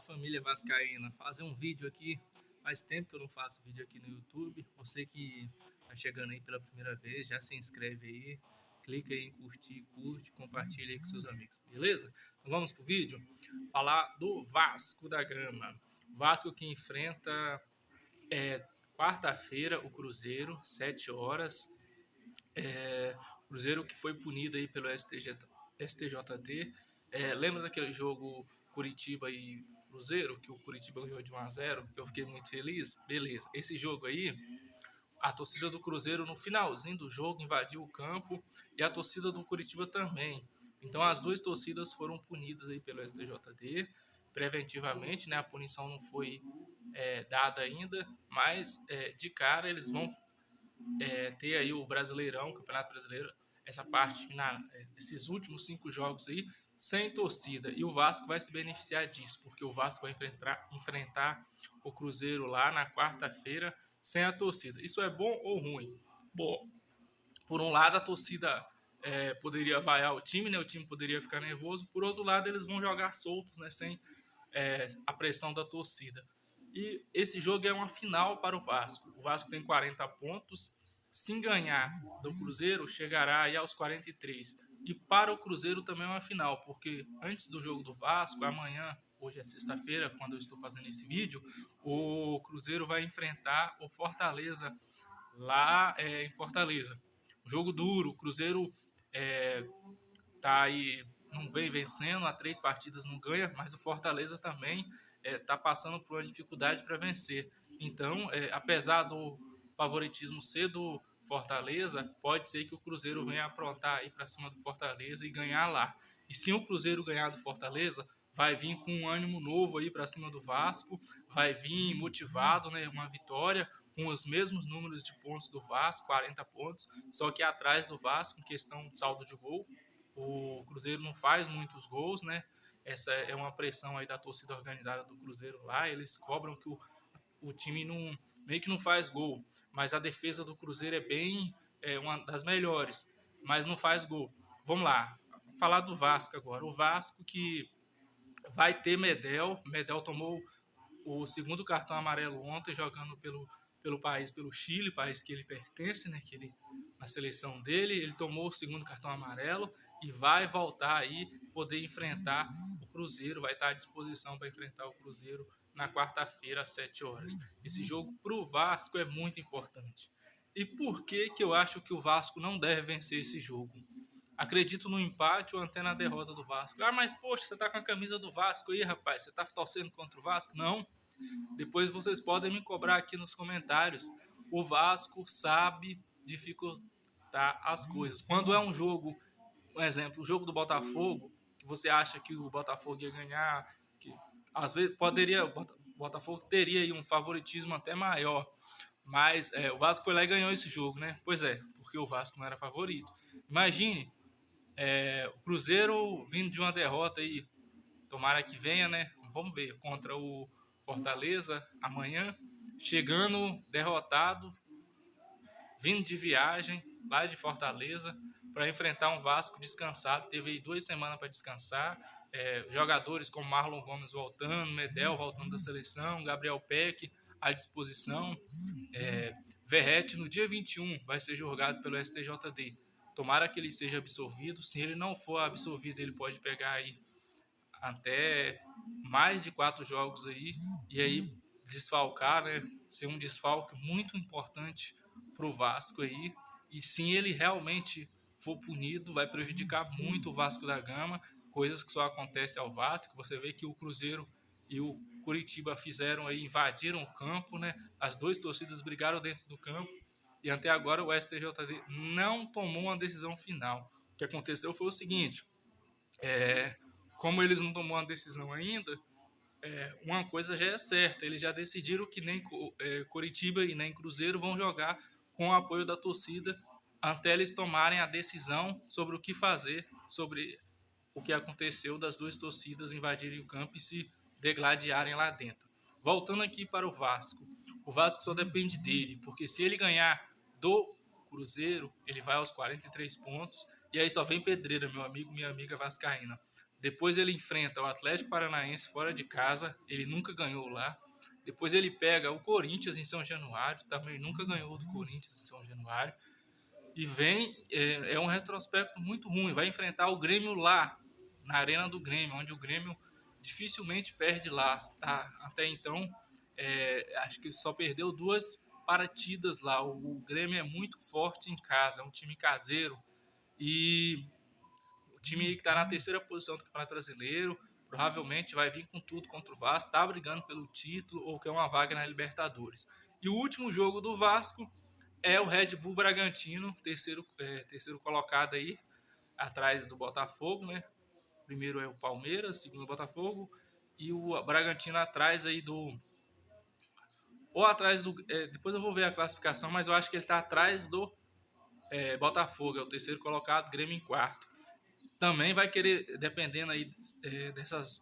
Fala, família vascaína, fazer um vídeo aqui. Faz tempo que eu não faço vídeo aqui no YouTube. Você que tá chegando aí pela primeira vez, já se inscreve aí, clica aí em curtir, curte, compartilha aí com seus amigos, beleza? Então vamos pro vídeo falar do Vasco da Gama. Vasco que enfrenta quarta-feira o Cruzeiro, 7 horas. Cruzeiro que foi punido aí pelo STJD. Lembra daquele jogo Curitiba e Cruzeiro, que o Curitiba ganhou de 1-0? Eu fiquei muito feliz. Beleza, esse jogo aí, a torcida do Cruzeiro no finalzinho do jogo invadiu o campo e a torcida do Curitiba também. Então as duas torcidas foram punidas aí pelo STJD preventivamente, né? A punição não foi dada ainda, mas de cara eles vão ter aí o Brasileirão, o Campeonato Brasileiro, essa parte final, esses últimos 5 jogos aí, sem torcida. E o Vasco vai se beneficiar disso, porque o Vasco vai enfrentar o Cruzeiro lá na quarta-feira sem a torcida. Isso é bom ou ruim? Bom, por um lado a torcida poderia vaiar o time, né? O time poderia ficar nervoso. Por outro lado, eles vão jogar soltos, né? Sem a pressão da torcida. E esse jogo é uma final para o Vasco. O Vasco tem 40 pontos. Se ganhar do Cruzeiro, chegará aí aos 43. E para o Cruzeiro também é uma final, porque antes do jogo do Vasco, amanhã, hoje é sexta-feira, quando eu estou fazendo esse vídeo, o Cruzeiro vai enfrentar o Fortaleza lá em Fortaleza. Jogo duro, o Cruzeiro tá aí, não vem vencendo, há 3 partidas não ganha, mas o Fortaleza também tá passando por uma dificuldade para vencer. Então, apesar do favoritismo ser do Fortaleza, pode ser que o Cruzeiro venha aprontar aí para cima do Fortaleza e ganhar lá. E se o Cruzeiro ganhar do Fortaleza, vai vir com um ânimo novo aí para cima do Vasco, vai vir motivado, né, uma vitória com os mesmos números de pontos do Vasco, 40 pontos, só que atrás do Vasco em questão de saldo de gol. O Cruzeiro não faz muitos gols, né? Essa é uma pressão aí da torcida organizada do Cruzeiro lá. Eles cobram que o time não, meio que não faz gol, mas a defesa do Cruzeiro é uma das melhores, mas não faz gol. Vamos lá, falar do Vasco agora. O Vasco que vai ter Medel. Medel tomou o segundo cartão amarelo ontem jogando pelo país, pelo Chile, país que ele pertence, né? Que ele, na seleção dele, ele tomou o segundo cartão amarelo e vai voltar aí poder enfrentar o Cruzeiro, vai estar à disposição para enfrentar o Cruzeiro na quarta-feira às 7 horas. Esse jogo para o Vasco é muito importante. E por que eu acho que o Vasco não deve vencer esse jogo? Acredito no empate ou até na derrota do Vasco. Ah, mas poxa, você tá com a camisa do Vasco aí, rapaz. Você tá torcendo contra o Vasco? Não. Depois vocês podem me cobrar aqui nos comentários. O Vasco sabe dificultar as coisas. Quando é um jogo, um exemplo, o jogo do Botafogo, que você acha que o Botafogo ia ganhar, que às vezes poderia, o Botafogo teria aí um favoritismo até maior. Mas o Vasco foi lá e ganhou esse jogo, né? Pois é, porque o Vasco não era favorito. Imagine o Cruzeiro vindo de uma derrota aí, tomara que venha, né? Vamos ver, contra o Fortaleza amanhã, chegando derrotado, vindo de viagem lá de Fortaleza para enfrentar um Vasco descansado. Teve aí 2 semanas para descansar. Jogadores como Marlon Gomes voltando, Medel voltando da seleção, Gabriel Peck à disposição. Verrete no dia 21 vai ser julgado pelo STJD. Tomara que ele seja absolvido. Se ele não for absolvido, ele pode pegar aí até mais de 4 jogos aí, e aí desfalcar, né? Ser um desfalque muito importante para o Vasco aí. E se ele realmente for punido, vai prejudicar muito o Vasco da Gama, coisas que só acontecem ao Vasco. Você vê que o Cruzeiro e o Curitiba fizeram aí, invadiram o campo, né? As 2 torcidas brigaram dentro do campo e até agora o STJD não tomou uma decisão final. O que aconteceu foi o seguinte: como eles não tomaram uma decisão ainda, uma coisa já é certa, eles já decidiram que nem Curitiba e nem Cruzeiro vão jogar com o apoio da torcida até eles tomarem a decisão sobre o que fazer, sobre o que aconteceu das 2 torcidas invadirem o campo e se degladiarem lá dentro. Voltando aqui para o Vasco só depende dele, porque se ele ganhar do Cruzeiro, ele vai aos 43 pontos, e aí só vem pedreira, meu amigo, minha amiga vascaína. Depois ele enfrenta o Atlético Paranaense fora de casa, ele nunca ganhou lá. Depois ele pega o Corinthians em São Januário, também nunca ganhou do Corinthians em São Januário. E vem, é um retrospecto muito ruim, vai enfrentar o Grêmio lá, na Arena do Grêmio, onde o Grêmio dificilmente perde lá, tá? Até então, acho que só perdeu 2 partidas lá. O Grêmio é muito forte em casa, é um time caseiro. E o time que está na terceira posição do Campeonato Brasileiro provavelmente vai vir com tudo contra o Vasco, está brigando pelo título ou quer uma vaga na Libertadores. E o último jogo do Vasco é o Red Bull Bragantino, terceiro colocado aí, atrás do Botafogo, né? Primeiro é o Palmeiras, segundo o Botafogo, e o Bragantino atrás aí do... Ou atrás do... depois eu vou ver a classificação, mas eu acho que ele está atrás do Botafogo, é o terceiro colocado, Grêmio em quarto. Também vai querer, dependendo aí dessas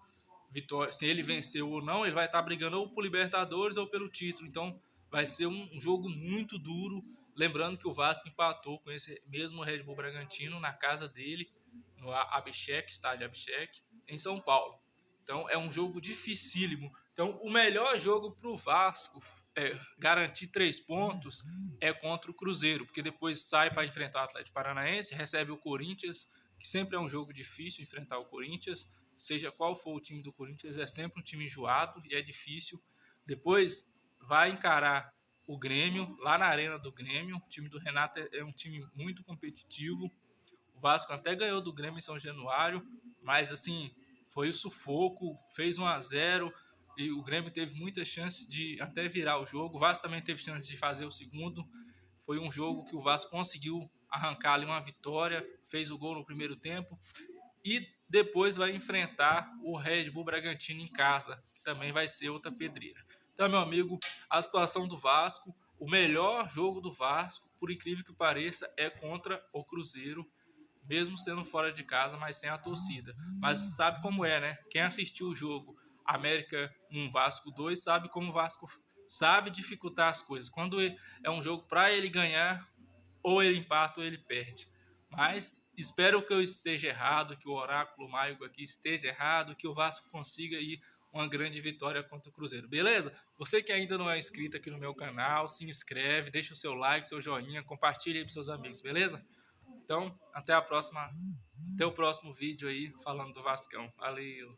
vitórias, se ele venceu ou não, ele vai estar brigando ou por Libertadores ou pelo título. Então vai ser um jogo muito duro. Lembrando que o Vasco empatou com esse mesmo Red Bull Bragantino na casa dele, no Abchek, estádio Abchek, em São Paulo. Então é um jogo dificílimo. Então o melhor jogo para o Vasco garantir 3 pontos é contra o Cruzeiro, porque depois sai para enfrentar o Atlético Paranaense, recebe o Corinthians, que sempre é um jogo difícil enfrentar o Corinthians, seja qual for o time do Corinthians, é sempre um time enjoado e é difícil. Depois vai encarar o Grêmio, lá na Arena do Grêmio. O time do Renato é um time muito competitivo. O Vasco até ganhou do Grêmio em São Januário, mas assim, foi o sufoco, fez 1-0 e o Grêmio teve muitas chances de até virar o jogo. O Vasco também teve chances de fazer o segundo. Foi um jogo que o Vasco conseguiu arrancar ali uma vitória, fez o gol no primeiro tempo e depois vai enfrentar o Red Bull Bragantino em casa, que também vai ser outra pedreira. Então, meu amigo, a situação do Vasco, o melhor jogo do Vasco, por incrível que pareça, é contra o Cruzeiro, mesmo sendo fora de casa, mas sem a torcida. Mas sabe como é, né? Quem assistiu o jogo América 1, Vasco 2, sabe como o Vasco sabe dificultar as coisas. Quando é um jogo para ele ganhar, ou ele empata ou ele perde. Mas espero que eu esteja errado, que o oráculo mágico aqui esteja errado, que o Vasco consiga aí uma grande vitória contra o Cruzeiro, beleza? Você que ainda não é inscrito aqui no meu canal, se inscreve, deixa o seu like, seu joinha, compartilha aí para seus amigos, beleza? Então, até o próximo vídeo aí falando do Vascão. Valeu!